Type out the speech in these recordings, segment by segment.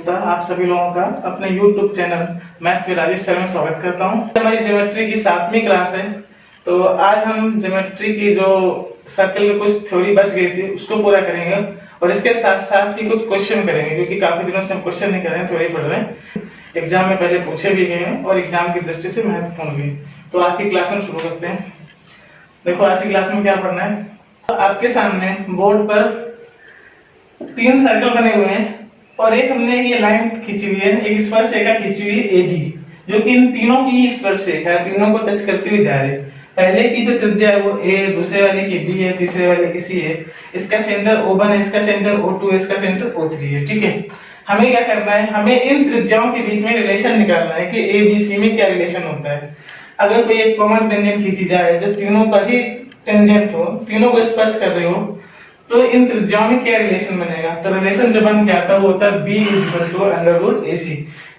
गुप्ता आप सभी लोगों का अपने YouTube channel maths with Rajesh sir में स्वागत करता हूं। हमारी ज्योमेट्री की 7वीं क्लास है। तो आज हम ज्योमेट्री की जो सर्कल की कुछ थ्योरी बच गई थी उसको पूरा करेंगे और इसके साथ साथ ही कुछ क्वेश्चन करेंगे, क्योंकि काफी दिनों से हम क्वेश्चन नहीं कर रहे हैं, थ्योरी पढ़ रहे हैं। एग्जाम में पहले पूछे भी गए हैं और एग्जाम की दृष्टि से महत्वपूर्ण भी। तो आज की क्लास में शुरू करते हैं। देखो आज की क्लास में क्या पढ़ना है। तो आपके सामने बोर्ड पर 3 सर्कल बने हुए हैं और एक हमने ये लाइन खींची हुई है, एक स्पर्श रेखा खींची हुई है एडी, जो कि इन तीनों की स्पर्श रेखा है, तीनों को टच करती हुई जा रही है। पहले की जो त्रिज्या है वो ए, दूसरे वाले की बी है, तीसरे वाले की सी है। इसका सेंटर O1 है, इसका सेंटर O2 है, इसका सेंटर O3 है। ठीक है, हमें क्या करना है, हमें इन त्रिज्याओं के बीच में रिलेशन निकालना है कि ए बी सी में क्या रिलेशन होता है। अगर कोई एक कॉमन टेंजेंट खींची जाए जो तीनों का ही टेंजेंट हो, तीनों को स्पर्श कर रहे हो, तो इन त्रिज्याओं में क्या रिलेशन बनेगा। तो रिलेशन जो बन के आता है वो होता है b = AC,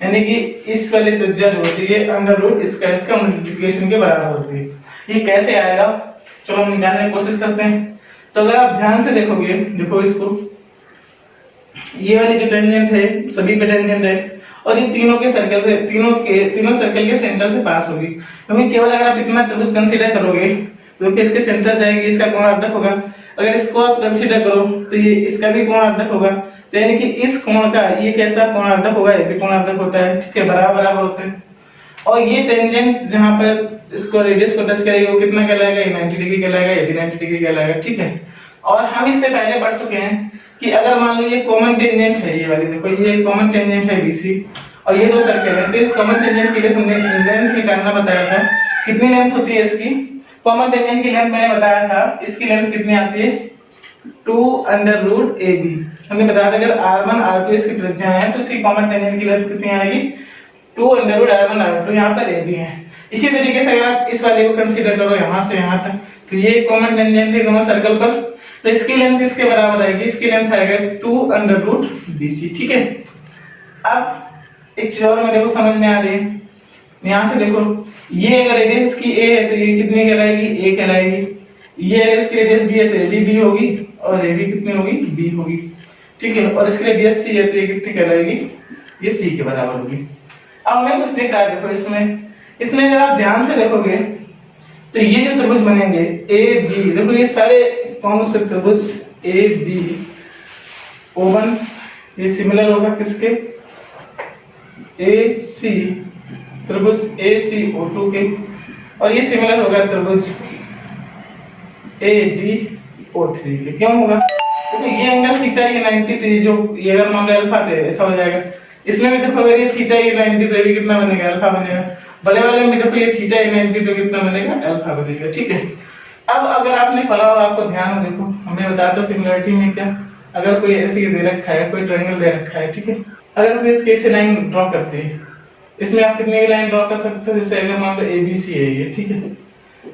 यानी कि इस वाली त्रिज्या जो होती है √ इसका मल्टीप्लिकेशन के बराबर होती है। ये कैसे आएगा, चलो हम निकालने की कोशिश करते हैं। तो अगर आप ध्यान से देखोगे, देखो इसको, ये वाली जो टेंजेंट है सभी पे टेंजेंट है और ये तीनों के सर्कल से तीनों सर्कल के सेंटर से पास होगी। क्योंकि केवल अगर आप इतना त्रिभुज कंसीडर करोगे तो इसके सेंटर से आएगी, इसका कोण अर्धक होगा। अगर इसको आप कंसीडर करो तो ये इसका भी कोण अर्धक होगा। तो यानी कि इस कोण का ये कैसा कोण अर्धक होगा, ये भी कोण अर्धक होता है। ठीक है, बराबर होते हैं। और ये टेंजेंट जहां पर इसको रेडियस को टच करेगी वो कितना कहलाएगा, ये 90 डिग्री कहलाएगा, ये भी 90 डिग्री कहलाएगा। ठीक है, और हम इससे पहले पढ़ चुके हैं कि अगर मान लो ये कॉमन टेंजेंट है, ये वाली देखो, ये कॉमन टेंजेंट है BC और ये दो सर्कल है, तो इस कॉमन टेंजेंट के लिए हमने लेंथ निकालना बताया था। कितनी लेंथ होती है इसकी, कॉमन टेंजेंट की लेंथ मैंने बताया था, इसकी लेंथ कितनी आती है 2√AB। हमने बताया था अगर R1 R2 इसकी त्रिज्या है तो इसकी कॉमन टेंजेंट की लेंथ कितनी आएगी 2√R1 R2। यहाँ पर AB है। इसी तरीके से अगर आप इस वाले को कंसीडर करो यहाँ से यहाँ तक, तो ये कॉमन टेंजेंट है दोनों सर्कल पर, तो इसकी लेंथ किसके बराबर आएगी, इसकी लेंथ आएगा 2√BC। ठीक है, अब एक चीज और में देखो समझ में आ रही है। यहाँ से देखो, ये अगर रेडियस की A है तो ये कितनी कहलाएगी, A कहलाएगी। ये अगर इसकी रेडियस B है तो ये भी B होगी और ये भी कितनी होगी, B होगी। ठीक है, और इसकी रेडियस C है तो ये कितनी कहलाएगी, ये C के बराबर होगी। अब हमें कुछ दिख रहा है, देखो इसमें अगर आप ध्यान से देखोगे तो ये जो त्रिभुज बनेंगे AB, देखो ये सारे कौन से त्रिभुज AB O1 ये सिमिलर होगा किसके, AC त्रिभुज ACO2 के, और ये सिमिलर होगा त्रिभुज ADO3 के। क्यों होगा, क्योंकि ये एंगल थीटा ये 90, तो ये जो ये अगर मान लो अल्फा तो ऐसा हो जाएगा। इसमें भी देखो अगर ये थीटा ये 90 तो ये कितना बनेगा, अल्फा बनेगा। बड़े वाले में देखो ये थीटा ये 90 तो कितना बनेगा, अल्फा बनेगा। ठीक है, अब अगर आपने पढ़ा हो, आपको ध्यान हो, देखो हमने बताया था सिमिलरिटी में क्या, अगर कोई ऐसे दे रखा है, कोई ट्रायंगल दे रखा है, ठीक है, अगर हम इसके ऐसे लाइन ड्रॉ करते हैं, इसमें आप कितनी भी लाइन ड्रॉ कर सकते हो। जैसे अगर मान लो ABC है ये, ठीक है,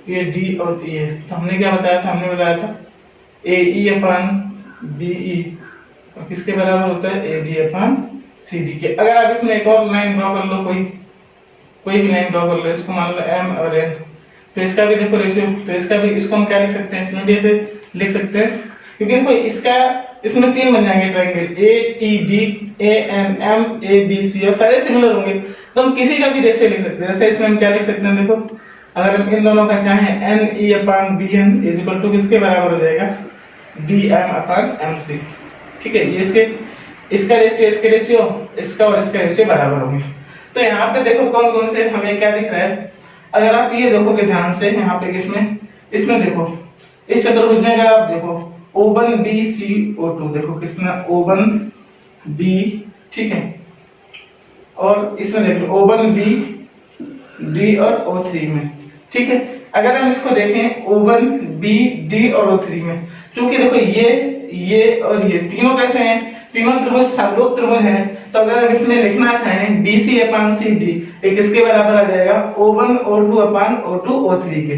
ये D और E है, तो हमने क्या बताया था, हमने बताया था AE/BE और किसके बराबर होता है, AD/CD के। अगर आप इसमें एक और लाइन ड्रॉ कर लो, कोई भी लाइन ड्रॉ कर लो, इसको मान लो M और N, तो इसका भी देखो रेशियो, तो इसका भी, इसको हम क्या लिख सकते हैं, इसमें भी ऐसे लिख सकते हैं, क्योंकि देखो इसमें 3 बन जाएंगे ट्रायंगल ATD ANM ABC और सारे सिमिलर होंगे, तो हम किसी का भी रेशियो लिख सकते हैं। जैसे इसमें हम क्या लिख सकते हैं, देखो अगर हम इन दोनों का चाहें NE/BN = किसके बराबर हो जाएगा, BM/MC। ठीक है, ये इसका रेशियो, इसके रेशियो, इसका और इसका रेशियो बराबर होंगे। तो यहाँ पे देखो कौन कौन से हमें क्या दिख रहा है। अगर आप ये देखोगे ध्यान से, यहाँ पे इसमें देखो, इस चतुर्भुज में अगर आप देखो O1BCO2, देखो किसमें O1B, ठीक है, और इसमें देख लो O1BD और O3 में। ठीक है, अगर हम इसको देखें O1BD और O3 में, क्योंकि देखो ये और ये तीनों कैसे हैं, तीनों त्रिभुज समरूप त्रिभुज हैं, तो अगर हम इसमें लिखना चाहें BC/CD, ये किसके बराबर आ जाएगा, O1 O2/O2 O3 के।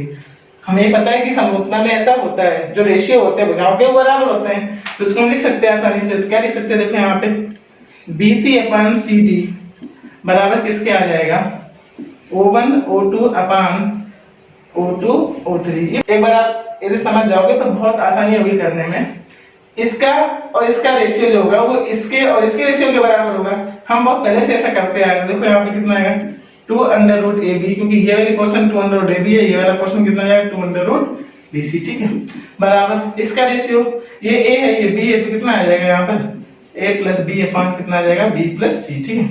हमें पता है कि समरूपता में ऐसा होता है, जो रेशियो होते हैं भुजाओं के बराबर होते हैं, तो इसको हम लिख सकते हैं आसानी से। तो क्या लिख सकते हैं, देखो यहाँ पे BC/CD बराबर किसके आ जाएगा, O1 O2/O2 O3। एक बार आप यदि समझ जाओगे तो बहुत आसानी होगी करने में। इसका और इसका रेशियो जो होगा वो इसके और इसके रेशियो के बराबर होगा। हम बहुत पहले से ऐसा करते आए। देखो यहाँ पे कितना आएगा 2 अंडर रूट ए बी, क्योंकि ये वाली portion 2 under root A B है, ये वाला पोर्शन कितना आएगा 2 अंडर रूट बी सी। ठीक है, बराबर इसका रेशियो, ये ए है ये बी है, तो कितना आ जाएगा यहाँ पर ए प्लस बी अपॉन कितना आ जाएगा बी प्लस सी। ठीक है,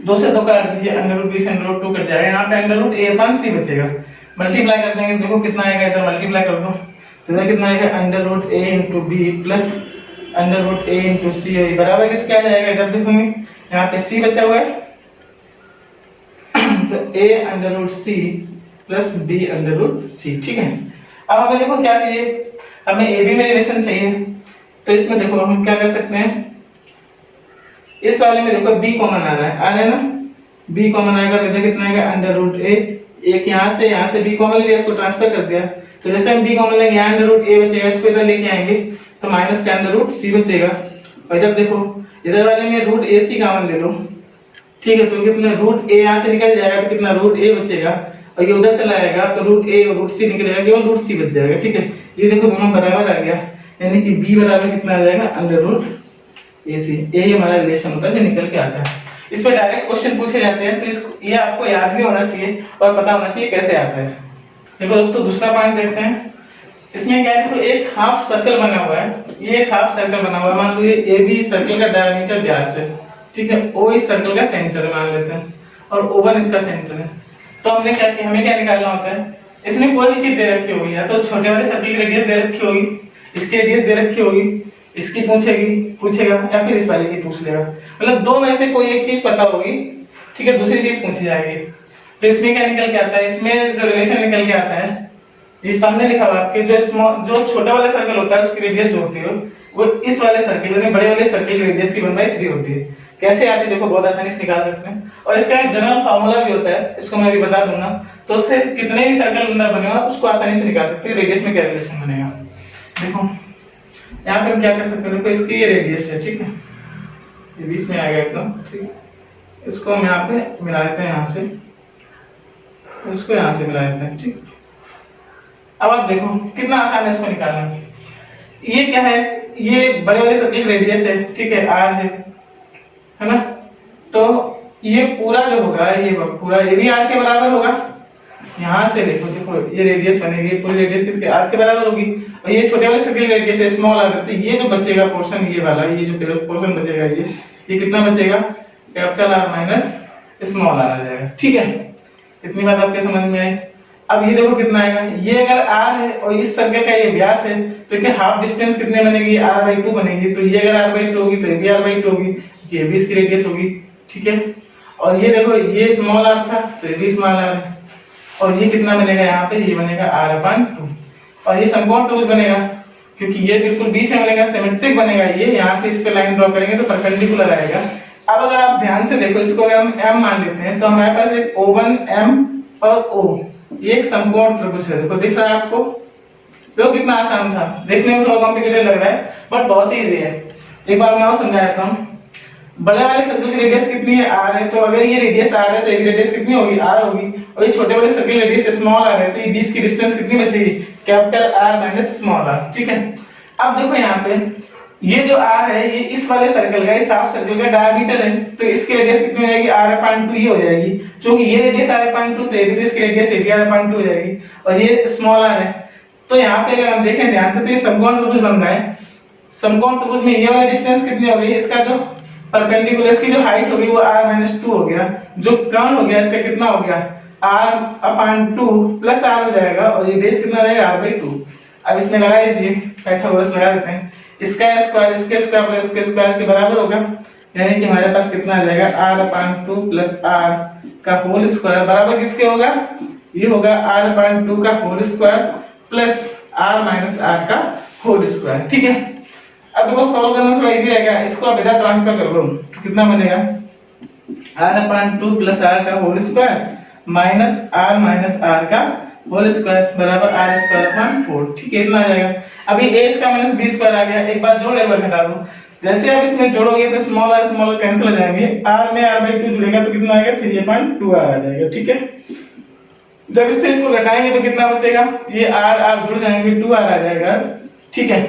2 से 2 काट दीजिए, अंडर रूट बी से अंडर रूट 2 कट जाएगा, यहाँ पे अंडर रूट ए अपॉन सी बचेगा। मल्टीप्लाई कर देंगे, देखो कितना आएगा, इधर मल्टीप्लाई कर दो तो इधर कितना आएगा under root A into B plus under root A into C बराबर किसके आ जाएगा, इधर देखोगे यहाँ पे सी बचा हुआ है तो A under root C plus B under root C. ठीक है, अब हमें देखो क्या चाहिए, हमें ए बी में रिलेशन चाहिए, तो इसमें देखो हम क्या कर सकते हैं, इस वाले में देखो b कॉमन आ रहा है ना, b कॉमन आएगा तो कितना आएगा अंडर रूट a, एक यहाँ से b कॉमन लिया, इसको ट्रांसफर कर दिया, तो जैसे हम b कॉमन लेंगे यहाँ अंडर रूट a बचेगा, इसको इधर लेके आएंगे तो माइनस का अंडर रूट c बचेगा, और इधर देखो इधर वाले में रूट a c कॉमन ले लो। ठीक है, तो कितना रूट a यहाँ से निकल जाएगा तो कितना रूट a बचेगा, और ये उधर चला जाएगा तो रूट a और रूट c निकलेगा, केवल रूट c बच जाएगा। ठीक है, ये देखो दोनों बराबर आ गया, यानी कि b बराबर कितना आ जाएगा अंडर रूट AC, ये हमारा रिलेशन होता है जो निकल के आता है। इस पे डायरेक्ट क्वेश्चन पूछे जाते हैं, तो इसको ये आपको याद भी होना चाहिए और पता होना चाहिए कैसे आता है। देखो दोस्तों दूसरा पॉइंट देखते हैं, इसमें क्या है, तो एक हाफ सर्कल बना हुआ है, ये एक हाफ सर्कल बना हुआ है, मान लो ये AB सर्कल का डायमीटर व्यास है। ठीक है, O इस सर्कल का सेंटर मान लेते हैं और O1 इसका सेंटर है। तो हमने क्या किया, हमें क्या निकालना होता है, इसमें कोई भी चीज दे रखी होगी, या तो छोटे वाले सर्कल की रेडियस दे रखी होगी, इसकी रेडियस दे रखी होगी, इसकी पूछेगा या फिर इस वाले की पूछ लेगा, मतलब दो में से कोई एक चीज पता होगी। ठीक है, दूसरी चीज पूछी जाएगी, तो इसमें क्या निकल के आता है, इसमें जो रिलेशन निकल के आता है ये सामने लिखा हुआ आपके, जो छोटा वाला सर्कल होता है उसकी रेडियस जो होती है वो इस वाले सर्कल यानी बड़े वाले सर्कल की रेडियस की 1/3 होती है। कैसे आती है देखो, बहुत आसानी से निकाल सकते हैं, और इसका एक जनरल फार्मूला भी होता है, इसको मैं भी बता दूंगा, तो उससे कितने भी सर्कल अंदर बनेगा उसको आसानी से निकाल सकते हैं, रेडियस में क्या रिलेशन बनेगा। देखो यहाँ पे हम क्या कर सकते हैं, देखो इसकी ये रेडियस है, ठीक है, ये बीच में आएगा एकदम, ठीक है, इसको हम यहाँ पे मिला देते हैं, यहाँ से इसको यहाँ से मिला देते हैं। ठीक, अब आप देखो कितना आसान है इसको निकालना। ये क्या है, ये बड़े वाले सर्कल की रेडियस है, ठीक है, r है ना, तो ये पूरा जो होगा ये पूरा ये भी r के बराबर होगा। यहाँ से देखो ये रेडियस बनेगी, पूरी रेडियस किसके r के बराबर होगी, और ये छोटे वाले सर्कल की रेडियस है स्मॉल r, तो ये जो बचेगा पोर्शन ये वाला, ये जो पोर्शन बचेगा ये कितना बचेगा, capital R minus small r आ जाएगा। ठीक है, इतनी बात आपके समझ में आई। अब ये देखो कितना आएगा, ये अगर r है और इस सर्कल का ये व्यास है तो क्या हाफ डिस्टेंस कितने बनेगी, r/2 बनेगी, तो ये अगर r/2 होगी तो ये भी r/2 होगी, ये भी इसकी रेडियस होगी। ठीक है, और ये देखो ये स्मॉल r था तो ये भी स्मॉल r है, और ये कितना बनेगा यहाँ पे, ये बनेगा r/2, और ये समकोण त्रिभुज बनेगा क्योंकि ये बिल्कुल बीच में बनेगा, सिमेट्रिक बनेगा, ये यहाँ से इस पे लाइन ड्रॉ करेंगे तो परपेंडिकुलर आएगा। अब अगर आप ध्यान से देखो, इसको अगर हम m मान लेते हैं तो हमारे पास एक O1 M और O, ये एक समकोण त्रिभुज है। देखो दिख रहा है आपको, देखो कितना आसान था, देखने में थोड़ा कॉम्प्लिकेटेड लग रहा है बट बहुत ही इजी है। एक बार मैं और समझा देता हूँ, बड़े वाले सर्कल की रेडियस कितनी है, r है, तो अगर ये रेडियस r है तो ये रेडियस कितनी होगी, r होगी, और ये छोटे वाले सर्कल की रेडियस स्मॉल r है, तो ये बीच की डिस्टेंस कितनी बचेगी, capital R minus small r। ठीक है, अब देखो यहाँ पे ये जो r है ये इस वाले सर्कल का, इस हाफ सर्कल का डायमीटर है, तो इसकी रेडियस कितनी हो जाएगी, r/2 ये हो जाएगी, क्योंकि ये रेडियस r/2 तो ये भी इसकी रेडियस r/2 हो जाएगी, और ये स्मॉल r है। तो यहाँ पे अगर हम देखें ध्यान से तो ये समकोण त्रिभुज बन रहा है, समकोण त्रिभुज में ये वाला डिस्टेंस कितनी हो गई, इसका जो परपेंडिकुलर इसकी जो हाइट होगी वो r-2 हो गया, जो कर्ण हो गया इसका कितना हो गया, r/2 प्लस r हो जाएगा, और ये बेस कितना रहेगा, r/2। अब इसमें लगा दीजिए पाइथागोरस लगा देते हैं, इसका स्क्वायर इसके स्क्वायर प्लस इसके स्क्वायर के बराबर होगा, यानी कि हमारे पास कितना आ जाएगा, r/2 प्लस r का होल स्क्वायर बराबर किसके होगा, ये होगा r/2 का whole square plus r minus r का होल स्क्वायर। ठीक है, अब देखो सॉल्व करना थोड़ा इजी रहेगा, इसको आप इधर ट्रांसफर कर लो, कितना बनेगा, r/2 प्लस r का होल स्क्वायर माइनस r का होल स्क्वायर बराबर r²/4। ठीक है, इतना आ जाएगा। अभी a square minus b square आ गया, एक बार जोड़ एक बार घटा दो, जैसे आप इसमें जोड़ोगे तो स्मॉल r कैंसिल हो जाएंगे, r में r/2 जुड़ेगा तो कितना आएगा, 3/2 आ जाएगा। ठीक है, जब इससे इसको घटाएंगे तो कितना बचेगा, ये r जुड़ जाएंगे, 2r आ जाएगा। ठीक है,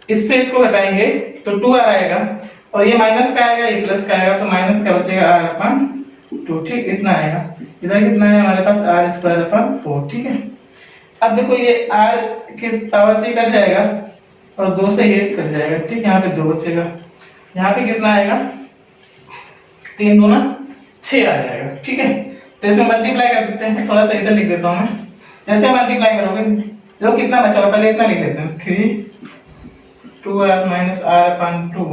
इससे इसको घटाएंगे तो 2r आएगा, और ये माइनस का आएगा, ये प्लस का आएगा, तो माइनस का बचेगा r अपन 2, ठीक, इतना आएगा। इधर कितना है हमारे पास r स्क्वायर अपन 4, ठीक है। अब देखो ये r किस पावर से कट जाएगा और 2 से ये कट जाएगा, ठीक, यहाँ पे 2 बचेगा, यहाँ पे कितना आएगा 3 दूना 6 आ जाएगा, ठीक है। तो इसे मल्टीप्लाई कर देते हैं, थोड़ा सा इधर लिख देता हूँ मैं। जैसे मल्टीप्लाई करोगे जो कितना बचा होगा पहले इतना लिख लेते हैं, 3 2r माइनस r अपन 2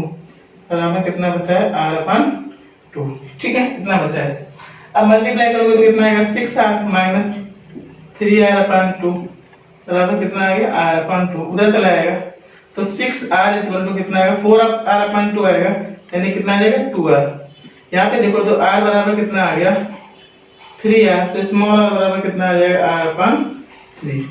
और हमें कितना बचा है r अपन 2, ठीक है, इतना बचा है। अब मल्टीप्लाई करोगे तो कितना आएगा 6r माइनस 3r अपन 2 बराबर कितना आएगा r अपन 2, उधर चला जाएगा तो 6r इक्वल टू कितना आएगा 4r अपन 2 आएगा, यानी कितना आ जाएगा 2r। यहाँ पे देखो तो r बराबर कितना आ गया 3r, तो स्मॉल r बराबर कितना आ जाएगा r अपन 3।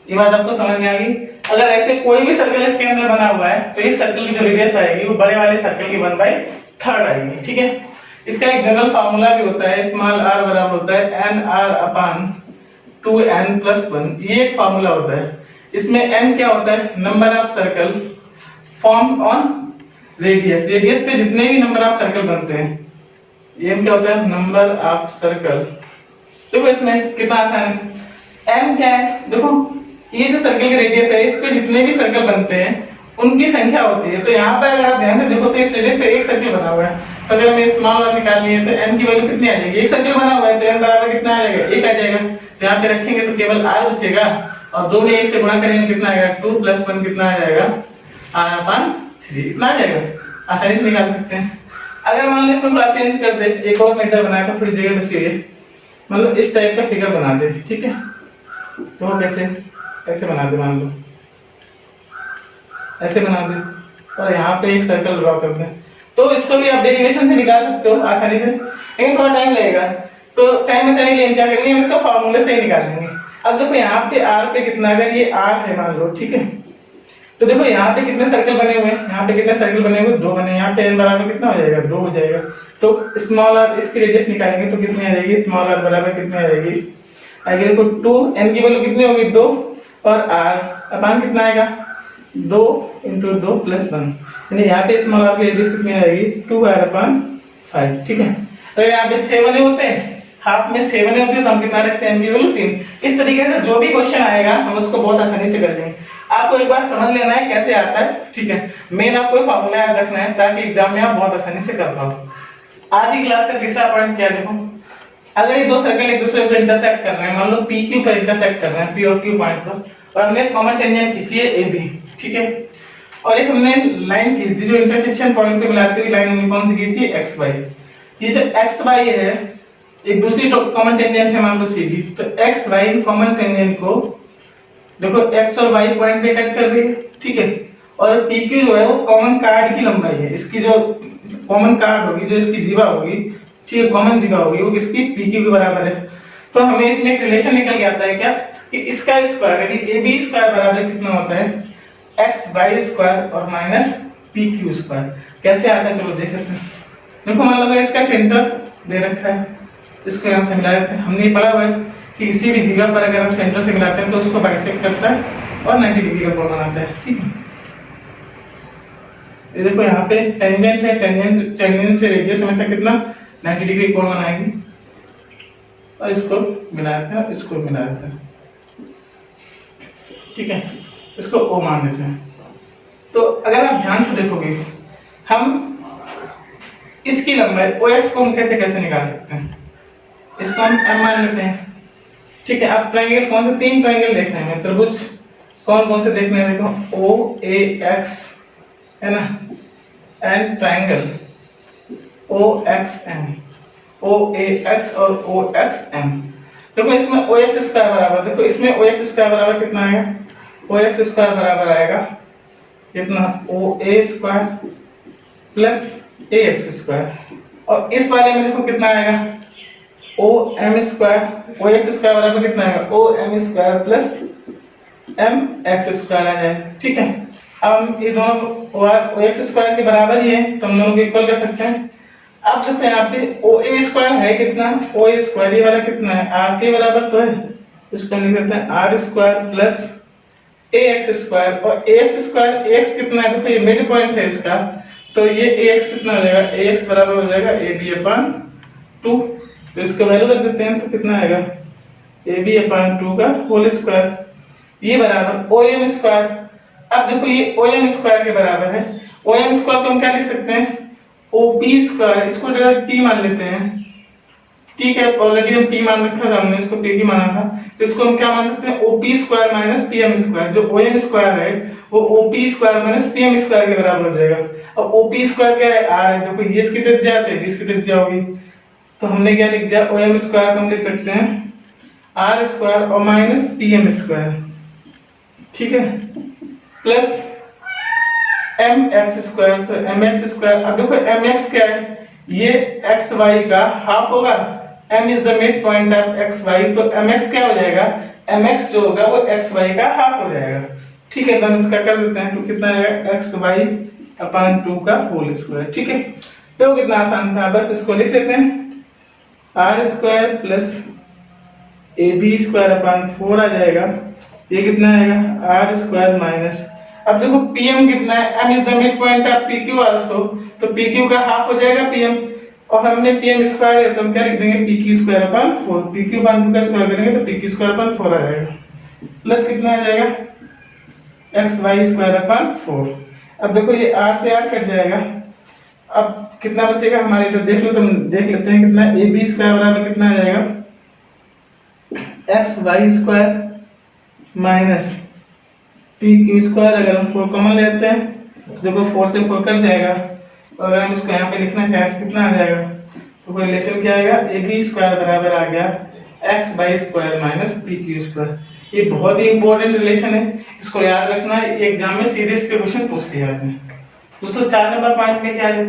ये बात आपको समझ में आ गई। अगर ऐसे कोई भी सर्कल इसके अंदर बना हुआ है तो इस सर्कल की जो रेडियस आएगी वो बड़े वाले सर्कल की 1/3 आएगी, ठीक है। इसका एक जनरल फार्मूला भी होता है, स्मॉल r बराबर होता है nr अपन 2n+1, ये एक फार्मूला होता है। इसमें n क्या होता है number of circle form on radius, radius पे जितने भी नंबर ऑफ सर्कल बनते हैं, n क्या होता है नंबर ऑफ सर्कल। देखो इसमें कितना आसान है, n क्या है, देखो ये जो सर्कल की रेडियस है इस पे जितने भी सर्कल बनते हैं उनकी संख्या होती है। तो यहाँ पर अगर आप ध्यान से देखो तो इस रेडियस पे एक सर्कल बना हुआ है, तो अगर हमें स्मॉल r निकालनी है तो n की वैल्यू कितनी आ जाएगी, एक सर्कल बना हुआ है तो n बराबर कितना आ जाएगा 1 आ जाएगा। तो यहाँ पे रखेंगे तो केवल r बचेगा और 2 में 1 से गुणा करेंगे कितना आएगा 2 + 1 कितना आ जाएगा r अपन 3, इतना आ जाएगा, आसानी से निकाल सकते हैं। अगर मान लो इसमें थोड़ा चेंज कर दे, एक और मेथड बनाया तो थोड़ी जगह बची है, मतलब इस टाइप का फिगर बना दे, ठीक है। तो कैसे ऐसे बना दे, मान लो ऐसे बना दे और यहाँ पे एक सर्कल ड्रॉ कर दे, तो इसको भी आप डेरिवेशन से निकाल सकते हो आसानी से, लेकिन थोड़ा टाइम लगेगा। तो टाइम ऐसा नहीं लेंगे, क्या करेंगे इसका फार्मूले से ही निकाल लेंगे। अब देखो यहाँ पे r पे कितना, अगर ये r है मान लो, ठीक है, तो देखो यहाँ पे कितने सर्कल बने हुए हैं, यहाँ पे कितने सर्कल बने हुए 2 बने, यहाँ पे n बराबर कितना हो जाएगा 2 हो जाएगा। तो स्मॉल r इसकी रेडियस निकालेंगे तो कितनी आ जाएगी, स्मॉल r बराबर कितनी आ जाएगी, आगे देखो 2, n की वैल्यू कितनी होगी 2 और r अपन कितना आएगा 2 × 2 + 1, यानी यहाँ पे स्मॉल r की रेडियस कितनी आएगी 2r अपन 5, ठीक है। तो यहाँ पे 6 बने होते हैं, हाफ में 6 बने होते हैं, तो हम कितना रखते हैं n की वैल्यू 3। इस तरीके से जो भी क्वेश्चन आएगा हम उसको बहुत आसानी से कर लेंगे। आपको एक बार समझ लेना है कैसे आता है, ठीक है, मेन आपको फार्मूला याद रखना है ताकि एग्जाम में आप बहुत आसानी से कर पाओ। आज की क्लास का तीसरा पॉइंट क्या है, देखो अगर ये दो सर्कल एक दूसरे को इंटरसेक्ट कर रहे हैं, मान लो पी क्यू पर इंटरसेक्ट कर रहे हैं, पी और क्यू पॉइंट पर, और हमने कॉमन टेंजेंट खींची है ए बी, ठीक है, और एक हमने लाइन खींची जो इंटरसेक्शन पॉइंट को मिलाती हुई लाइन हमने कौन सी खींची है एक्स वाई। ये जो एक्स वाई है एक दूसरी कॉमन टेंजेंट है मान लो सी डी, तो एक्स वाई कॉमन टेंजेंट को देखो एक्स और वाई पॉइंट पे कट कर रही है, ठीक है, और पी क्यू जो है वो कॉमन कार्ड की लंबाई है, इसकी जो कॉमन कार्ड होगी, जो इसकी जीवा होगी, ठीक है, कॉमन जीवा होगी, वो किसकी पी क्यू के बराबर है। तो हमें इसमें एक रिलेशन निकल के आता है क्या कि इसका स्क्वायर यानी ए बी स्क्वायर बराबर कितना होता है एक्स वाई स्क्वायर और माइनस पी क्यू स्क्वायर। कैसे आता है चलो देख लेते हैं। देखो मान लो इसका सेंटर दे रखा है, इसको यहाँ से मिला देते हैं। हमने पढ़ा हुआ है कि किसी भी जीवा पर अगर हम सेंटर से मिलाते हैं तो उसको बाइसेक्ट करता है और 90 डिग्री का कोण बनाता है, ठीक है। ये देखो यहाँ पे टेंजेंट है, टेंजेंट से रेडियस हमेशा कितना 90 डिग्री कोण बनाएगी, और इसको मिला देते हैं, इसको मिला देते हैं, ठीक है, इसको ओ मान देते हैं। तो अगर आप ध्यान से देखोगे हम इसकी लंबाई ओ एक्स को हम कैसे कैसे निकाल सकते हैं, इसको हम m मान लेते हैं, ठीक है। आप ट्रायंगल कौन से 3 ट्रायंगल देखने हैं, त्रिभुज कौन कौन से देखने हैं, देखो ओ ए एक्स है ना, and triangle O X M, O A X और ओ एक्स एम। देखो इसमें ओ एक्स स्क्वायर बराबर, देखो इसमें ओ एक्स स्क्वायर बराबर कितना आएगा, ओ एक्स स्क्वायर बराबर आएगा कितना O A square plus A X square, और इस वाले में देखो कितना आएगा O M square, O X square बराबर कितना आएगा O M square plus M X square आ जाए, ठीक है। अब हम ये दोनों ओ एक्स स्क्वायर के बराबर ही है तो हम दोनों को इक्वल कर सकते हैं। अब देखो यहाँ पे ओ ए स्क्वायर है कितना, ओ ए स्क्वायर ये वाला कितना है आर के बराबर तो है, इसको लिख देते हैं R square plus A X square, और A X square A X कितना है, देखो ये मिड पॉइंट है इसका, तो ये ax कितना हो जाएगा, ax बराबर हो जाएगा ab/2। तो इसका वैल्यू रख देते हैं, तो कितना आएगा ab/2 का होल स्क्वायर, ये बराबर OM स्क्वायर। अब देखो ये OM स्क्वायर के बराबर है। OM स्क्वायर को हम क्या लिख सकते हैं, OP स्क्वायर, इसको t मान लेते हैं। ठीक है, ऑलरेडी हम p मान रखा था, हमने इसको p ही माना था, तो इसको हम क्या मान सकते हैं, OP square minus PM square. जो OM स्क्वायर है वो OP square minus PM square के बराबर हो जाएगा। अब OP स्क्वायर क्या है, r है, देखो ये इसकी त्रिज्या है, ये इसकी त्रिज्या होगी, तो हमने क्या लिख दिया, OM स्क्वायर को हम लिख सकते हैं r स्क्वायर और माइनस PM स्क्वायर, ठीक है, प्लस mx स्क्वायर। तो mx स्क्वायर, अब देखो mx क्या है, ये xy का हाफ होगा, m is the mid point of xy, तो mx क्या हो जाएगा, mx जो होगा वो xy का हाफ हो जाएगा। ठीक है, तो हम इसका कर देते हैं, तो कितना आएगा xy/2 का होल स्क्वायर। ठीक है, तो कितना आसान था, बस इसको लिख लेते हैं, r स्क्वायर प्लस ab/4 आ जाएगा, ये कितना आएगा r स्क्वायर माइनस, अब देखो pm कितना है, m is the mid point of pq also, तो pq का हाफ हो जाएगा pm, और हमने pm स्क्वायर है तो हम क्या लिख देंगे pq²/4, pq/2 का स्क्वायर करेंगे तो pq²/4 आ जाएगा, प्लस कितना आ जाएगा xy²/4। अब देखो ये r से r कट जाएगा, अब कितना बचेगा हमारे इधर, देख लो, तो देख लेते हैं कितना, ab² बराबर कितना आ जाएगा xy² माइनस pq²। अगर हम 4 कॉमन लेते हैं तो देखो 4 से 4 कट जाएगा, और अगर हम इसको यहाँ पे लिखना चाहें तो कितना आ जाएगा, तो रिलेशन क्या आएगा, ab² बराबर आ गया xy² माइनस pq²। ये बहुत ही इंपॉर्टेंट रिलेशन है, इसको याद रखना है, एग्जाम में सीधे इसके क्वेश्चन पूछ लिया आपने। दोस्तों 4 नंबर पॉइंट में क्या है,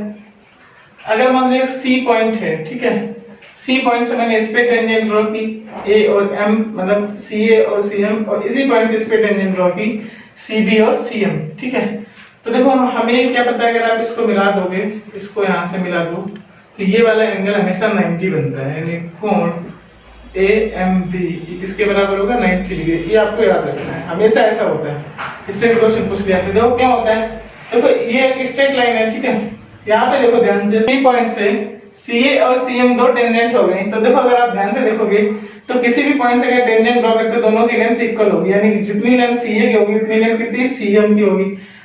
अगर मान लो सी पॉइंट है, ठीक है, सी पॉइंट से मैंने इस पे टेंजेंट ड्रॉ की, ए और एम मतलब सी ए और सी एम, और इसी पॉइंट से इस पे टेंजेंट ड्रॉ की सी बी और सी एम। ठीक है, तो देखो हमें क्या पता है, अगर आप इसको मिला दोगे, इसको यहाँ से मिला दो, तो ये वाला एंगल हमेशा 90 बनता है, यानी कोण ए एम बी किसके बराबर होगा, 90 डिग्री। ये आपको याद रखना है, हमेशा ऐसा होता है, इस पे क्वेश्चन पूछ लिया था। देखो क्या होता है, देखो ये एक स्ट्रेट लाइन है, ठीक है, यहाँ पे देखो ध्यान से, सी पॉइंट से CA और CM दो टेंजेंट हो गई, तो देखो अगर आप ध्यान से देखोगे तो किसी भी पॉइंट से अगर टेंजेंट ड्रॉ करते हैं दोनों की लेंथ इक्वल होगी, यानी जितनी लेंथ CA की होगी उतनी लेंथ कितनी CM की होगी।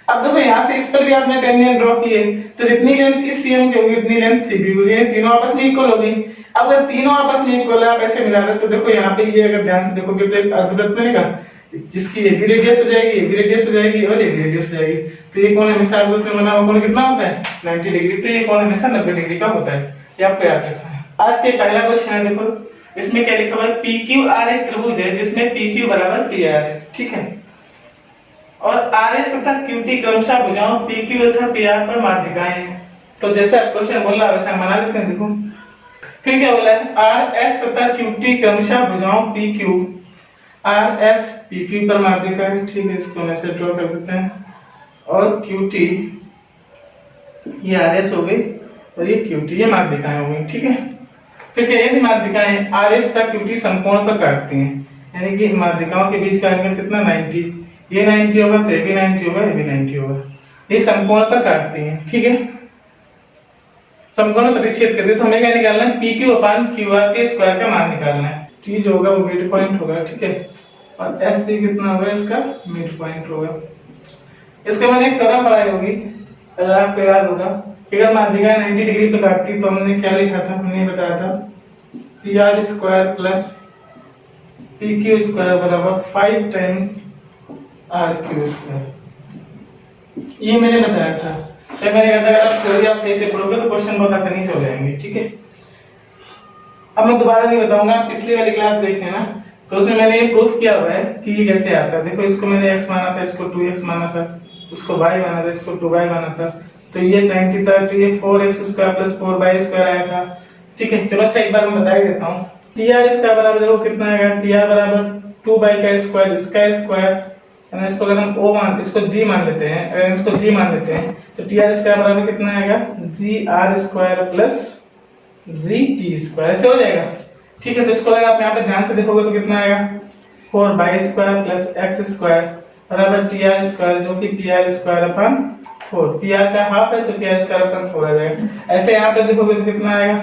अब देखो यहाँ से इस पर भी आपने टेंजेंट ड्रॉ की है, तो जितनी लेंथ इस CM की होगी उतनी लेंथ CB की होगी, तीनों आपस में इक्वल होगी। अब अगर तीनों आपस में इक्वल है, आप ऐसे मिला रहे हो, तो देखो यहाँ पे ये अगर ध्यान से देखोगे तो एक अर्धवृत्त बनेगा, जिसकी ये भी रेडियस हो जाएगी, ये भी रेडियस हो जाएगी और ये भी रेडियस हो जाएगी, तो ये कोण हमेशा अर्धवृत्त में बना हुआ कोण कितना होता है, 90 डिग्री। तो ये कोण हमेशा 90 डिग्री का होता है, ये आपको याद रखना है। आज के पहला क्वेश्चन है, देखो इसमें क्या लिखा हुआ है, PQR एक त्रिभुज है जिसमें PQ बराबर PR है, ठीक है, और RS तथा QT क्रमशः भुजाओं PQ तथा PR पर माध्यिकाएं हैं। तो जैसे क्वेश्चन बोल रहा है वैसे हम बना देते हैं। देखो फिर क्या बोला है, RS तथा QT क्रमशः भुजाओं PQ, RS PQ पर माध्यिका है, ठीक है, इसको हम ऐसे ड्रॉ कर देते हैं, और QT ये RS हो गई और ये QT ये माध्यिकाएं हो गई, ठीक है। फिर क्या, यदि माध्यिकाएं RS तथा QT समकोण पर काटती हैं, यानी कि माध्यिकाओं के बीच का एंगल कितना 90, ये 90 होगा तो ये भी 90 होगा, ये भी 90 होगा, ये समकोण पर काटती हैं, ठीक है, समकोण प्रतिच्छेद करते हैं। तो हमें क्या निकालना है, PQ/QR के स्क्वायर का मान निकालना है। T जो होगा वो मिड पॉइंट होगा, ठीक है, और S भी कितना होगा, इसका मिड पॉइंट होगा। इसके मैंने एक थ्योरम पढ़ाई होगी, अगर आपको याद होगा, अगर माध्यिकाएं 90 डिग्री पे काटती तो हमने क्या लिखा था, हमने बताया था PR² प्लस PQ² बराबर 5 टाइम्स RQ², ये मैंने बताया था। तो मैंने कहा था अगर आप थ्योरी आप सही से पढ़ोगे तो क्वेश्चन बहुत आसानी से हो जाएंगे, ठीक है। अब मैं दोबारा नहीं बताऊंगा, आप पिछली वाली क्लास देख लेना, तो उसमें मैंने ये प्रूफ किया हुआ है कि ये कैसे आता है। देखो इसको मैंने x माना था, इसको 2x माना था, उसको y माना था, इसको 2y माना था, तो ये 90 था, तो ये 4x² प्लस 4y² आया था, ठीक है। चलो अच्छा एक बार मैं बता ही देता हूँ, TR² बराबर देखो कितना आएगा, TR बराबर 2y का स्क्वायर, इसका स्क्वायर, यानी इसको अगर हम O मान, इसको G मान लेते हैं, अगर इसको G मान लेते हैं तो TR² बराबर कितना आएगा, GR² प्लस GT², ऐसे हो जाएगा, ठीक है। तो इसको अगर आप यहाँ पे ध्यान से देखोगे तो कितना आएगा, 4y² प्लस x² बराबर TR² जो कि PR² 4, पी आर का हाफ है तो पी आर स्क्वायर अपन 4 आ जाएगा। ऐसे यहाँ पे देखोगे तो कितना आएगा,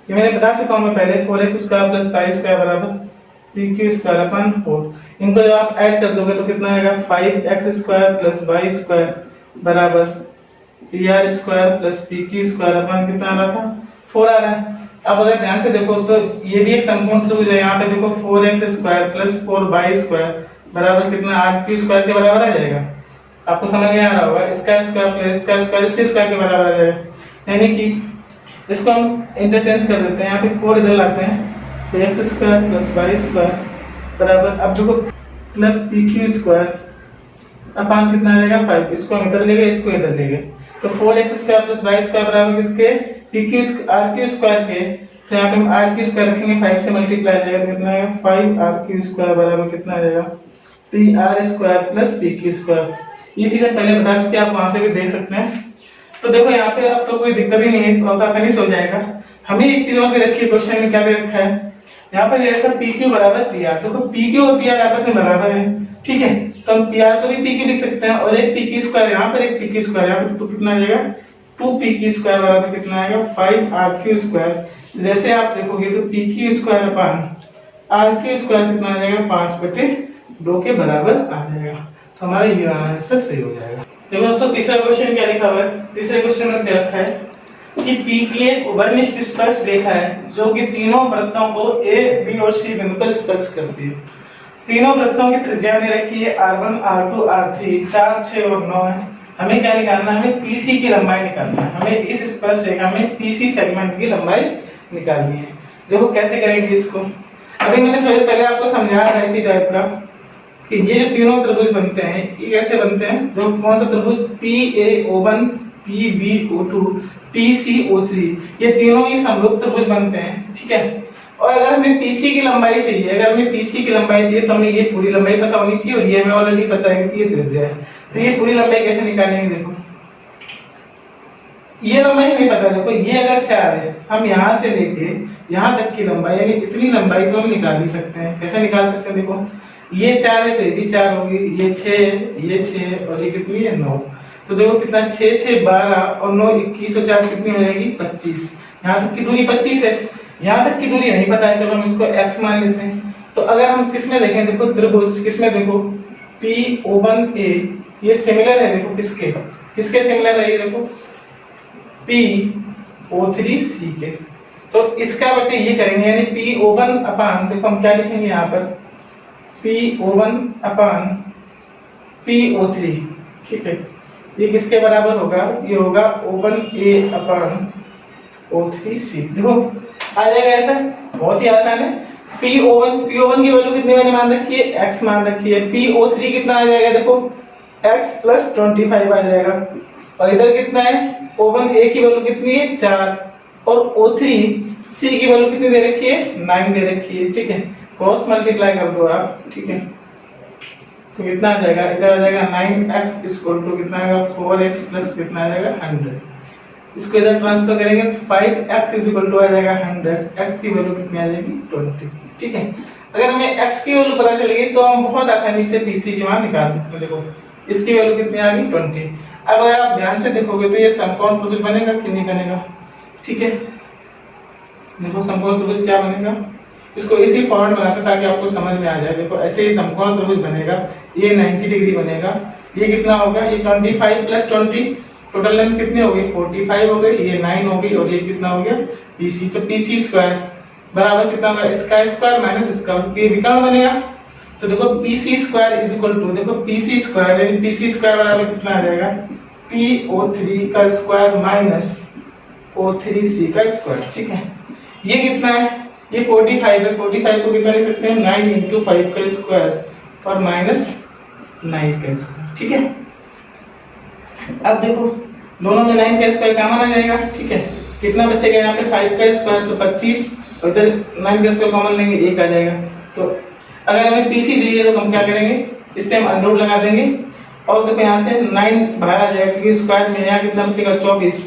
ये मैंने बता चुका हूँ मैं पहले, 4x square plus Y square बराबर पी क्यू स्क्वायर अपन 4। इनको जब आप ऐड कर दोगे तो कितना आएगा, 5x square plus Y square बराबर P R square plus P Q square अपन कितना आ रहा था, 4 आ रहा है। अब अगर ध्यान से देखो तो ये भी एक समकोण त्रिभुज है, यहाँ पे देखो 4x square plus 4y square बराबर कितना, आर क्यू स्क्वायर के बराबर आ जाएगा। आपको समझ में आ रहा होगा, इसका स्क्वायर प्लस इसका स्क्वायर इसके स्क्वायर के बराबर आ जाएगा। यानी कि इसको हम इंटरचेंज कर देते हैं, यहाँ पे 4 इधर लाते हैं तो x square plus Y square बराबर, अब देखो plus P Q square upon कितना आ जाएगा 5, इसको हम इधर ले गए इसको इधर ले गए तो 4x square plus Y square बराबर किसके, P Q R Q square के। तो यहाँ पे हम आर क्यू स्क्वायर रखेंगे, 5 से मल्टीप्लाई आ जाएगा तो कितना आएगा 5 आर क्यू स्क्वायर बराबर कितना आ जाएगा, P R square plus P Q square. ये चीजें पहले बता चुके, आप वहां से भी देख सकते हैं। तो देखो यहाँ पे अब तो कोई दिक्कत ही नहीं है, बहुत आसानी से हो जाएगा। हमें एक चीज और दे रखी है, क्वेश्चन में क्या दे रखा है, यहाँ पे दे रखा है पी क्यू बराबर पी आर। देखो पी क्यू और पी आर आपस में बराबर है, ठीक है, तो हम पी आर को भी पी क्यू लिख सकते हैं और एक पी क्यू स्क्वायर यहाँ पर, एक पी क्यू स्क्वायर यहाँ पे, तो कितना आ जाएगा 2 पी क्यू स्क्वायर बराबर कितना आएगा 5 आर क्यू स्क्वायर। जैसे आप देखोगे तो P Q square upon R Q square कितना आ जाएगा 5/2 के बराबर आ जाएगा। तो हमारा ये वाला आंसर सही हो जाएगा। देखो दोस्तों तीसरा क्वेश्चन क्या लिखा हुआ है, तीसरे क्वेश्चन में क्या रखा है कि पी की एक उभयनिष्ठ स्पर्श रेखा है जो कि तीनों वृत्तों को ए बी और सी बिंदु पर स्पर्श करती है। तीनों वृत्तों की त्रिज्या दे रखी है r1 r2 r3, 4 6 और 9 है। हमें क्या निकालना है, हमें पीसी की लंबाई निकालना है, हमें इस स्पर्श रेखा में पीसी सेगमेंट की लंबाई निकालनी है। देखो कैसे करेंगे इसको, अभी मैंने थोड़ी पहले आपको समझाया था इसी टाइप का कि ये जो तीनों त्रिभुज बनते हैं ये कैसे बनते हैं, जो कौन सा त्रिभुज PAO1 PBO2 PCO3, ये तीनों ही समरूप त्रिभुज बनते हैं, ठीक है। और अगर हमें PC की लंबाई चाहिए, अगर हमें PC की लंबाई चाहिए तो हमें ये पूरी लंबाई पता होनी चाहिए और ये हमें ऑलरेडी पता है कि ये त्रिज्या है। तो ये पूरी लंबाई कैसे निकालेंगे, देखो ये लंबाई हमें पता है, देखो ये अगर 4 है, हम यहाँ से लेके यहाँ तक की लंबाई यानी इतनी लंबाई तो हम निकाल ही सकते हैं। कैसे निकाल सकते हैं, देखो ये 4 है तो ये भी 4 होगी, ये 6 है, ये 6 और ये कितनी है 9। तो देखो कितना 6 6 12 और 9 21 और 4 कितनी हो जाएगी 25। यहाँ तक की दूरी 25 है, यहाँ तक की दूरी नहीं पता है, चलो हम इसको x मान लेते हैं। तो अगर हम किसमें देखें, देखो त्रिभुज किसमें, देखो PO1A ये सिमिलर है, देखो किसके किसके सिमिलर है, ये देखो PO3C के। तो इसका बटे ये करेंगे यानी PO1 अपान, देखो हम क्या लिखेंगे यहाँ पर PO1 अपान PO3, ठीक है, ये किसके बराबर होगा, ये होगा O1A अपान O3C। देखो आ जाएगा ऐसा, बहुत ही आसान है। PO1 की वैल्यू कितनी मैंने मान रखी है, x मान रखी है। PO3 कितना आ जाएगा, देखो x प्लस 25 आ जाएगा और इधर कितना है O1A की वैल्यू कितनी है 4 और O3C की वैल्यू कितनी दे रखी है 9 दे रखी है, ठीक है। क्रॉस मल्टीप्लाई कर दो आप, ठीक है, तो कितना आ जाएगा, इधर आ जाएगा 9x इक्वल टू कितना आएगा 4x प्लस कितना आ जाएगा 100। इसको इधर ट्रांसफर करेंगे 5x इक्वल टू आ जाएगा 100, x की वैल्यू कितनी आ जाएगी 20, ठीक है। अगर हमें x की वैल्यू पता चलेगी तो हम बहुत आसानी से PC की मान निकाल सकते हैं। देखो इसकी वैल्यू कितनी आ गई 20। अब अगर आप ध्यान से देखोगे तो ये समकोण त्रिभुज बनेगा कि नहीं बनेगा, ठीक है। देखो समकोण त्रिभुज क्या बनेगा, इसको इसी फॉर्मेट बनाते ताकि आपको समझ में आ जाए। देखो ऐसे ही समकोण त्रिभुज बनेगा, ये 90 डिग्री बनेगा, ये कितना होगा, ये 25 प्लस 20 टोटल लेंथ कितनी होगी 45 हो गई, ये 9 हो गई और ये कितना हो गया PC। तो PC स्क्वायर बराबर कितना होगा, इसका स्क्वायर माइनस इसका, ये विकर्ण बनेगा। तो देखो PC square is equal to, देखो PC स्क्वायर यानी PC स्क्वायर बराबर कितना आ जाएगा PO3 का स्क्वायर माइनस O3C का स्क्वायर, ठीक है। ये कितना है, ये 45 है, 45 को कितना लिख सकते हैं 9 into 5 का स्क्वायर और माइनस 9 का स्क्वायर, ठीक है। अब देखो दोनों में 9 का स्क्वायर कॉमन आ जाएगा, ठीक है। कितना बचेगा यहाँ पे 5 का स्क्वायर तो 25 और इधर 9 का स्क्वायर कॉमन लेंगे 1 आ जाएगा। तो अगर हमें PC चाहिए तो हम क्या करेंगे, इस पे हम अंडर रूट लगा देंगे और देखो यहाँ से 9 बाहर आ जाएगा क्योंकि स्क्वायर में यहाँ कितना बचेगा 24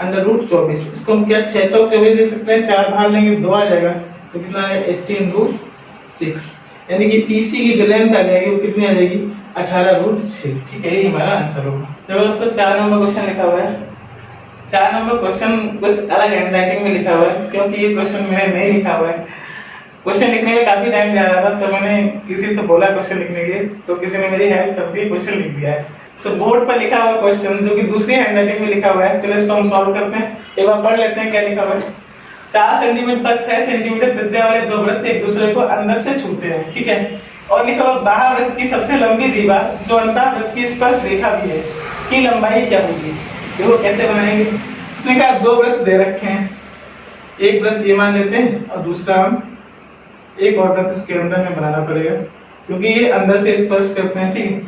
अंडर रूट 24। इसको हम क्या 6 चौक 24 दे सकते हैं, 4 बाहर लेंगे 2 आ जाएगा तो कितना है 18 रूट 6। यानी कि पीसी की जो लेंथ आ जाएगी वो कितनी आ जाएगी 18√6। ठीक है, ये हमारा आंसर होगा। देखो दोस्तों 4 नंबर क्वेश्चन लिखा हुआ है। 4 नंबर क्वेश्चन कुछ अलग हैंडराइटिंग में लिखा हुआ है, क्योंकि ये क्वेश्चन मैंने नहीं लिखा हुआ है। क्वेश्चन लिखने में काफी टाइम जा रहा था, तो मैंने किसी से बोला क्वेश्चन लिखने के लिए, तो किसी ने मेरी हेल्प कर दी, क्वेश्चन लिख दिया है। तो बोर्ड पर लिखा हुआ क्वेश्चन जो कि दूसरी हैंडराइटिंग में लिखा हुआ है, चलो इसको हम सॉल्व करते हैं। एक बार पढ़ लेते हैं क्या लिखा हुआ है। 4 सेंटीमीटर 6 सेंटीमीटर त्रिज्या वाले दो वृत्त एक दूसरे को अंदर से छूते हैं। ठीक है, और लिखा हुआ बाह्य वृत्त की सबसे लंबी जीवा जो अंतः वृत्त की स्पर्श रेखा भी है की लंबाई क्या होगी। देखो कैसे बनाएंगे। उसने कहा दो वृत्त दे रखे हैं, एक वृत्त ये मान लेते हैं और दूसरा हम एक और वृत्त इसके अंदर में बनाना पड़ेगा, क्योंकि ये अंदर से स्पर्श करते हैं। ठीक है,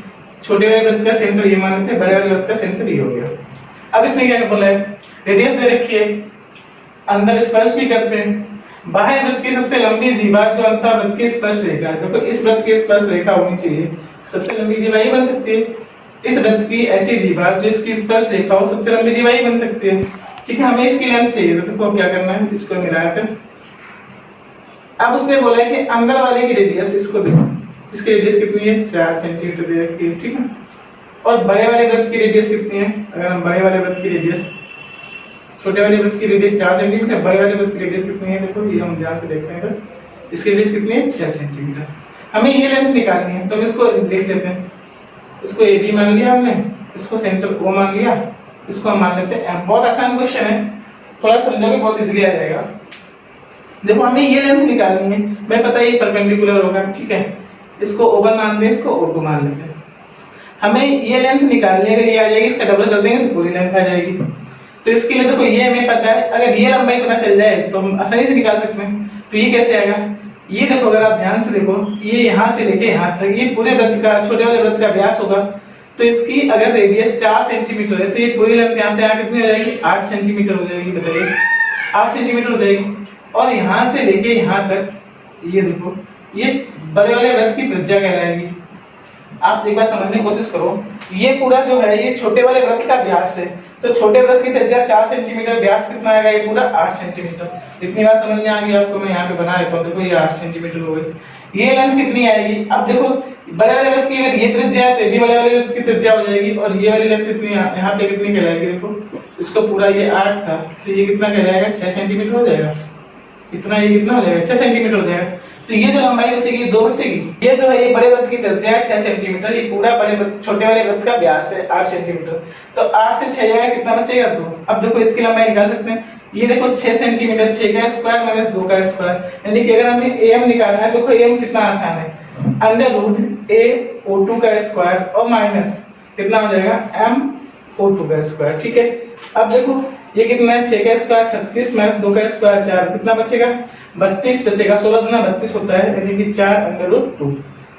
छोटे वाले वृत्त का सेंटर ये मान लेते हैं, बड़े वाले वृत्त का सेंटर ये हो गया। अब इसने क्या बोला है, रेडियस दे रखी है, अंदर स्पर्श भी करते हैं। बाह्य वृत्त की सबसे लंबी जीवा जो अंतः वृत्त की स्पर्श रेखा है, देखो इस वृत्त की स्पर्श रेखा होनी चाहिए, सबसे लंबी जीवा ये बन सकती है। इस वृत्त की ऐसी जीवा जो इसकी स्पर्श रेखा हो, सबसे लंबी जीवा ही बन सकती है। ठीक है, हमें इसकी लेंथ चाहिए, तो देखो क्या करना है, इसको मिलाकर। अब उसने बोला है कि अंदर वाले की रेडियस, इसको देखो इसकी रेडियस कितनी है 4 सेंटीमीटर दे रखी है। ठीक है, और बड़े वाले वृत्त की रेडियस कितनी है, अगर हम बड़े वाले वृत्त की रेडियस, छोटे वाले वृत्त की रेडियस 4 सेंटीमीटर, बड़े वाले वृत्त की रेडियस कितनी है, देखो ये हम ध्यान से देखते हैं, तो इसकी रेडियस कितनी है 6 सेंटीमीटर। हमें ये लेंथ निकालनी है, तो हम इसको लिख लेते हैं। इसको ए बी मान लिया हमने, इसको सेंटर ओ मान लिया, इसको हम मान लेते हैं एम। बहुत आसान क्वेश्चन है, थोड़ा समझोगे बहुत इजीली आ जाएगा। देखो हमें ये लेंथ निकालनी है, मैं पता है ये परपेंडिकुलर होगा। ठीक है, इसको O1 मान दें, इसको O2 मान लेते हैं। हमें ये लेंथ निकालनी है, अगर ये आ जाएगी इसका डबल कर देंगे तो पूरी लेंथ आ जाएगी। तो इसके लिए देखो ये हमें पता है, अगर ये लंबाई पता चल जाए तो हम आसानी से निकाल सकते हैं। तो ये कैसे आएगा, ये देखो अगर आप ध्यान से देखो, ये यहाँ से लेके यहाँ तक ये पूरे वृत्त का, छोटे वाले वृत्त का व्यास होगा। तो इसकी अगर रेडियस 4 सेंटीमीटर है, तो ये पूरी लेंथ यहाँ से यहाँ कितनी हो जाएगी 8 सेंटीमीटर हो जाएगी। बताइए 8 सेंटीमीटर हो जाएगी। और यहाँ से लेके यहाँ तक ये देखो, ये बड़े वाले वृत्त की त्रिज्या कहलाएगी। आप एक बार समझने की कोशिश करो, ये पूरा जो है ये छोटे वाले वृत्त का व्यास है, तो छोटे वृत्त की त्रिज्या 4 सेंटीमीटर, व्यास कितना आएगा, ये पूरा 8 सेंटीमीटर। इतनी बात समझ में आ गई आपको, मैं यहाँ पे बना लेता हूँ। देखो ये 8 सेंटीमीटर हो गई। ये लेंथ कितनी आएगी, अब देखो बड़े वाले वृत्त की अगर ये त्रिज्या है तो ये बड़े वाले वृत्त की त्रिज्या हो जाएगी, और ये वाली लेंथ कितनी यहाँ पे कितनी कहलाएगी, देखो इसको पूरा ये 8 था, तो ये कितना कहलाएगा 6 सेंटीमीटर हो जाएगा। इतना ये कितना हो जाएगा 6 सेंटीमीटर हो जाएगा। तो ये जो लंबाई बचेगी 2 बचेगी। ये जो है ये बड़े वृत्त की त्रिज्या है 6 सेंटीमीटर, ये पूरा छोटे वाले वृत्त का व्यास है 8 सेंटीमीटर। तो 8 से 6 जाएगा कितना बचेगा 2। अब देखो इसकी लंबाई निकाल सकते हैं। ये देखो 6 सेंटीमीटर, 6 का स्क्वायर माइनस 2 का स्क्वायर, यानी कि अगर हमें एम निकालना है, देखो एम कितना आसान है, √a/O2 का स्क्वायर और माइनस कितना हो जाएगा m/O2 का स्क्वायर। ठीक है, अब देखो ये कितना है 6 का स्क्वायर 36 माइनस 2 का स्क्वायर 4, कितना बचेगा 32 बचेगा। 16 दूना 32 होता है, यानी कि 4/√2।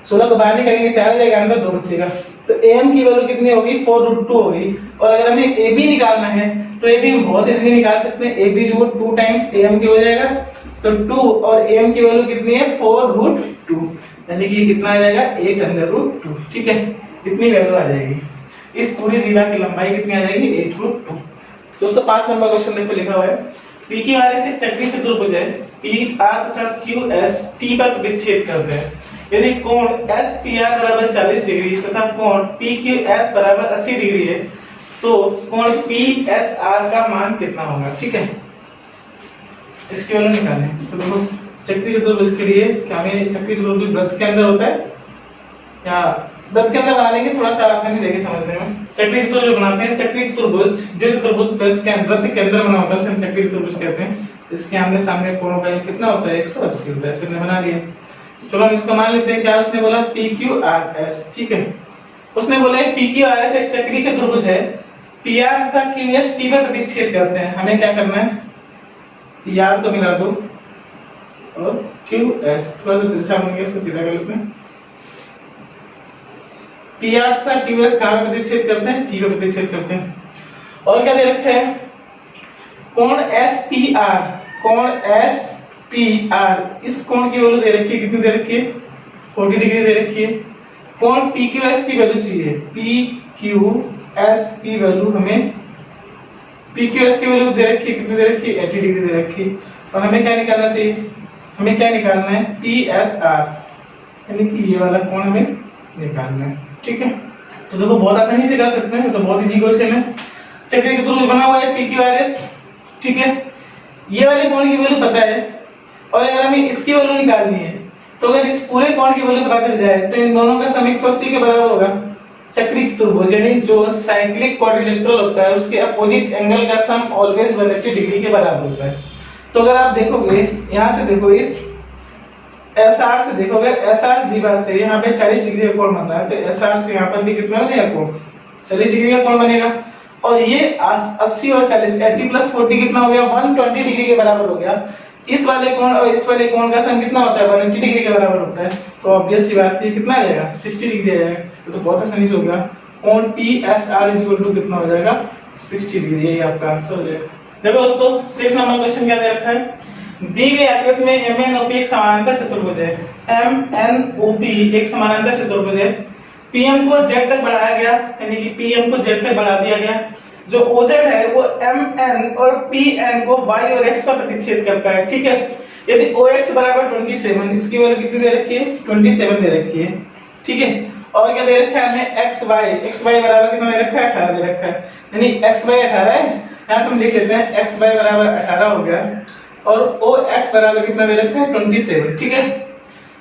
16 को बाहर निकालेंगे 4 आ जाएगा, अंदर 2 बचेगा। तो am की वैल्यू कितनी होगी 4√2 होगी। और अगर हमें ab निकालना है तो ab हम बहुत इजीली निकाल सकते हैं। ab जो 2 टाइम्स am की हो जाएगा, तो 2 और am की वैल्यू कितनी है 4√2, यानी कि कितना आ जाएगा 8/√2। ठीक है, इतनी वैल्यू आ जाएगी। इस पूरी जीवा की लंबाई कितनी आ जाएगी 8√2। दोस्तों 5 नंबर क्वेश्चन देखो लिखा हुआ है, P की वाले से चक्री चतुर्भुज है, PR तथा QS T पर प्रतिच्छेद करते हैं। यदि कोण SPR बराबर 40 डिग्री तथा कोण PQS बराबर 80 डिग्री है, तो कोण PSR का मान कितना होगा। ठीक है, इसकी वैल्यू निकालें। तो देखो चक्री चतुर्भुज के लिए क्या हमें चक्री चतुर्भुज वृत्त के अंदर होता है या वृत्त के अंदर बनाने की थोड़ा सा आसानी रहेगी समझने में। चक्री चतुर्भुज बनाते हैं, चक्री चतुर्भुज जो चतुर्भुज वृत्त के अंदर बना होता है उसे हम चक्री चतुर्भुज कहते हैं। इसके आमने सामने कोणों का कितना होता है 180 होता है। ऐसे हमने बना लिया। चलो हम इसको मान लेते हैं, क्या उसने बोला PQRS। ठीक है, उसने बोला PQRS एक चक्री चतुर्भुज है, PR तथा QS T पर प्रतिच्छेद करते हैं। हमें क्या करना है, PR को मिला दो और QS थोड़ा सा तिरछा बन गया, इसको सीधा कर लेते हैं। PR तथा QS कहां पर प्रतिच्छेद करते हैं, T पर प्रतिच्छेद करते हैं। और क्या दे रखा है, कोण SPR, कोण SPR, इस कोण की वैल्यू दे रखी है, कितनी दे रखी है 40 डिग्री दे रखी है। कोण PQS की वैल्यू चाहिए, PQS की वैल्यू हमें, PQS की वैल्यू दे रखी है, कितनी दे रखी है 80 डिग्री दे रखी है। और हमें क्या निकालना चाहिए, हमें क्या निकालना है PSR। यानी कि ये वाला कोण हमें निकालना है। ठीक है, तो देखो बहुत आसानी से कर सकते हैं, तो बहुत इजी क्वेश्चन है। चक्रीय चतुर्भुज बना हुआ है PQRS। ठीक है, ये वाले कोण की वैल्यू पता है और अगर हमें इसकी वैल्यू निकालनी है तो अगर इस पूरे कोण की वैल्यू पता चल जाए तो इन दोनों का सम 180 के बराबर होगा। चक्रीय चतुर्भुज यानी जो साइक्लिक क्वाड्रिलेटरल होता है उसके अपोजिट एंगल का सम ऑलवेज 180 डिग्री के बराबर होता है। तो अगर आप देखोगे यहां से, देखो इस SR से देखोगे, SR जीवा से यहाँ पे 40 डिग्री का कोण बन रहा है, तो SR से यहाँ पर भी कितना बनेगा कोण, 40 डिग्री का कोण बनेगा। और ये 80 और 40 80 प्लस 40 कितना हो गया, 120 डिग्री के बराबर हो गया। इस वाले कोण और इस वाले कोण का सम कितना होता है, 180 डिग्री के बराबर होता है। तो ऑब्वियस सी बात है कितना आ जाएगा, 60 डिग्री आ जाएगा। तो बहुत आसानी से हो गया, कोण PSR कितना हो जाएगा, 60 डिग्री। यही आपका आंसर हो जाएगा। देखो दोस्तों 6 नंबर क्वेश्चन क्या दे रखा है, दी गई आकृति में MNOP एक समानांतर चतुर्भुज है। MNOP एक समानांतर चतुर्भुज है। PM को Z तक बढ़ाया गया, यानी कि PM को Z तक बढ़ा दिया गया। जो OZ है वो MN और PN को Y और X पर प्रतिच्छेद करता है। ठीक है, यदि OX बराबर 27, इसकी वैल्यू कितनी दे रखी है, 27 दे रखी है। ठीक है, और क्या दे रखा है हमें, XY बराबर कितना दे रखा है, 18 दे रखा है। यानी XY 18 है, यहाँ पे हम लिख लेते हैं XY बराबर 18 हो गया और OX बराबर कितना दे रखा है, 27। ठीक है,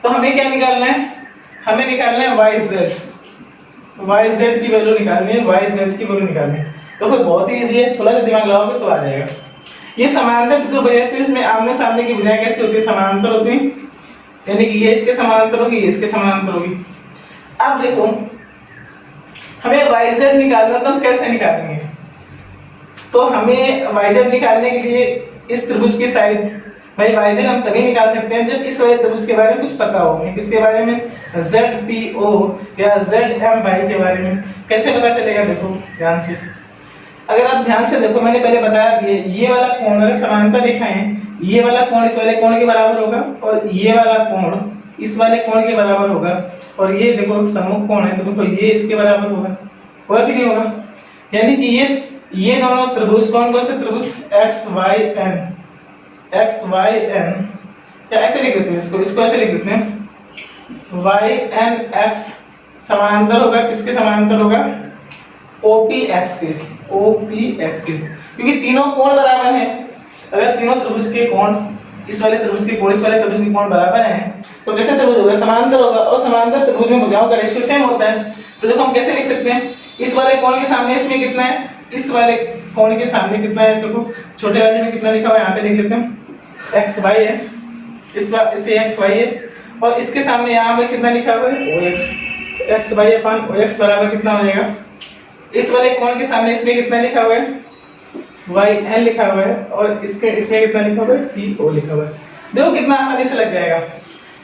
तो हमें क्या निकालना है, हमें निकालना है YZ की वैल्यू निकालनी है, YZ की वैल्यू निकालनी है। तो फिर बहुत ही इजी है, थोड़ा सा दिमाग लगाओगे तो आ जाएगा। ये समानांतर चतुर्भुज है तो इसमें आमने सामने की भुजाएं कैसी होती है, समानांतर होती है, यानी कि ये इसके समानांतर होगी, ये इसके समानांतर होगी। अब देखो हमें YZ निकालना, तो हम कैसे निकालेंगे, तो हमें YZ निकालने के लिए इस त्रिभुज की साइड, भाई YZ हम तभी निकाल सकते हैं जब इस वाले त्रिभुज के बारे में कुछ पता हो। किसके बारे में, ZPO या ZMY के बारे में। कैसे पता चलेगा, देखो ध्यान से, अगर आप ध्यान से देखो, मैंने पहले बताया कि ये वाला कोण अगर समानांतर रेखाएं, ये वाला कोण इस वाले कोण के बराबर होगा और ये वाला कोण इस वाले कोण के बराबर होगा, और ये देखो सम्मुख कोण है तो देखो ये इसके बराबर होगा कि नहीं होगा। यानी कि ये दोनों त्रिभुज कौन से त्रिभुज, XYN, या ऐसे लिख देते हैं इसको ऐसे लिख देते हैं, YNX समानांतर होगा, किसके समानांतर होगा, OPX के, क्योंकि तीनों कोण बराबर हैं। अगर तीनों त्रिभुज के कोण, इस वाले त्रिभुज के कोण इस वाले त्रिभुज के कोण बराबर हैं तो कैसे त्रिभुज होगा, समानांतर होगा, और समानांतर त्रिभुज में भुजाओं का रेशियो सेम होता है। तो देखो हम कैसे लिख सकते हैं, इस वाले कोण के सामने इसमें कितना है, इस वाले कोण के सामने कितना है, देखो छोटे वाले में कितना लिखा हुआ है, यहाँ पे लिख लेते हैं XY है, इसे XY है, और इसके सामने यहाँ पे कितना लिखा हुआ है, OX। XY/OX बराबर कितना हो जाएगा, इस वाले कोण के सामने इसमें कितना लिखा हुआ है, YN लिखा हुआ है, और इसमें कितना लिखा हुआ है, PO लिखा हुआ है। देखो कितना आसानी से लग जाएगा,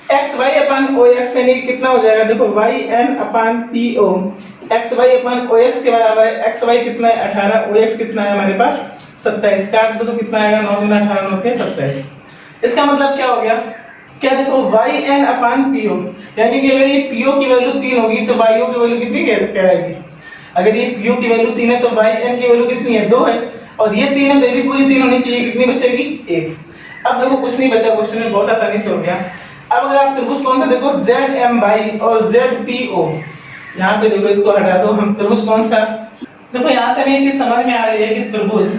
XY/OX यानी कि कितना हो जाएगा, देखो YN/PO, XY/OX के बराबर है, XY कितना है 18, OX कितना है हमारे पास 27, काट दो तो कितना आएगा, 9 गुना 18 9 के 27। इसका मतलब क्या हो गया, क्या देखो YN/PO, यानी कि अगर ये PO की वैल्यू 3 होगी तो YO की वैल्यू कितनी कहलाएगी, अगर ये PO की वैल्यू 3 है तो YN की वैल्यू कितनी है, 2 है, और ये 3 है तो ये भी पूरी 3 होनी चाहिए, कितनी बचेगी, 1। अब देखो कुछ नहीं बचा, क्वेश्चन में बहुत आसानी से हो गया। अब अगर आप त्रिभुज कौन सा देखो, ZMY और ZPO, यहाँ पे देखो इसको हटा दो, हम त्रिभुज कौन सा, देखो यहाँ से ये चीज समझ में आ रही है कि त्रिभुज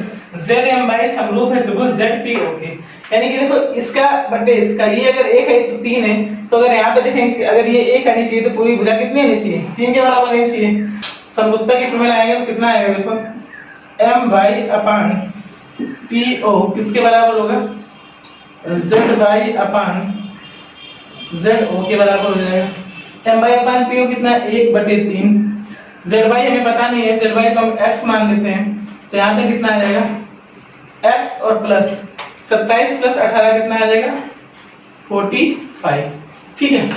ZMY समरूप है त्रिभुज ZPO के, यानी कि देखो इसका बटे इसका, ये अगर 1 है तो 3 है, तो अगर यहाँ पे देखें अगर ये 1 आनी चाहिए तो पूरी भुजा कितनी आनी चाहिए, 3 के बराबर आनी चाहिए। समरूपता की फॉर्मूला आएगा तो कितना आएगा, देखो MY/PO किसके बराबर होगा, ZY/ZO के बराबर हो जाएगा। MY/PO कितना, 1/3, ZY हमें पता नहीं है, ZY को हम x मान लेते हैं, तो यहाँ पे कितना आ जाएगा, x और प्लस 27 प्लस 18 कितना आ जाएगा, 45। ठीक है,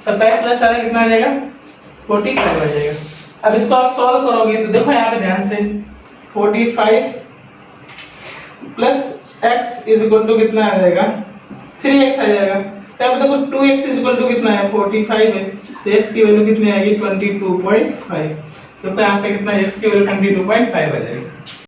27 प्लस 18 कितना आ जाएगा, 45 आ जाएगा। अब इसको आप सॉल्व करोगे तो देखो यहाँ पे ध्यान से, 45 plus x is equal to कितना आ जाएगा, 3x आ जाएगा। तब देखो 2x इज इक्वल टू कितना है, 45 है, तो x की वैल्यू कितनी आएगी, 22.5। तो यहाँ से कितना x की वैल्यू 22.5 आ जाएगी।